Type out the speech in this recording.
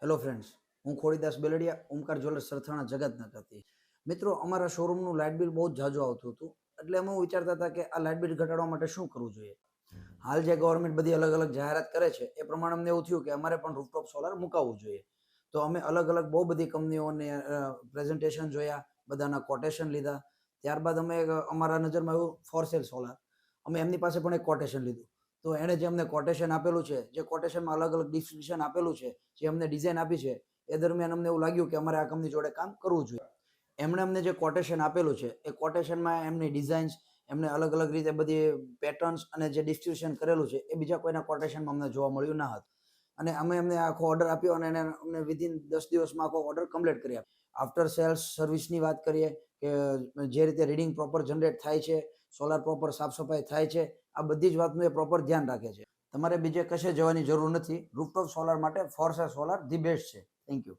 Hello friends, હું Khodidas બેલડિયા, Omkar jewellers Sarthana જગતનગરથી. મિત્રો, અમારા શોરૂમનું લાઇટ બિલ બહુ જ ઝાઝું આવતું હતું, એટલે અમે વિચારતા હતા કે આ લાઇટ બિલ ઘટાડવા માટે શું કરવું જોઈએ. હાલ જે ગવર્મેન્ટ બધી અલગ અલગ જાહેરાત કરે છે એ પ્રમાણે અમને એવું થયું કે અમારે પણ રૂફટોપ સોલાર મુકાવવું જોઈએ. તો અમે અલગ અલગ બહુ બધી કંપનીઓને પ્રેઝન્ટેશન જોયા, બધાના કોટેશન લીધા. ત્યારબાદ અમે અમારા નજરમાં આવ્યું ફોર સેલ સોલાર. અમે એમની પાસે પણ એક કોટેશન લીધું. તો એણે જે અમને કોટેશન આપેલું છે, જે કોટેશનમાં અલગ અલગ ડિસ્ક્રિપ્શન આપેલું છે, જે અમને ડિઝાઇન આપી છે, એ દરમિયાન અમને એવું લાગ્યું કે અમારે આ કંપની જોડે કામ કરવું જોઈએ. એમણે અમને જે કોટેશન આપેલું છે એ કોટેશનમાં એમની ડિઝાઇન્સ, એમને અલગ અલગ રીતે બધી પેટર્ન્સ અને જે ડિસ્ટ્રીબ્યુશન કરેલું છે એ બીજા કોઈના કોટેશનમાં અમને જોવા મળ્યું ના હતું. અને અમે એમને આખો ઓર્ડર આપ્યો અને એને અમને વિધિન 10 દિવસમાં આખો ઓર્ડર કમ્પ્લીટ કરી આપ્યો. આફ્ટર સેલ્સ સર્વિસની વાત કરીએ કે જે રીતે રીડિંગ પ્રોપર જનરેટ થાય છે, સોલાર પ્રોપર સાફ સફાઈ થાય છે, આ બધી જ વાતનું એ પ્રોપર ધ્યાન રાખે છે. તમારે બીજે કશે જવાની જરૂર નથી. રૂફટોપ સોલાર માટે for sale solar the best છે. Thank you.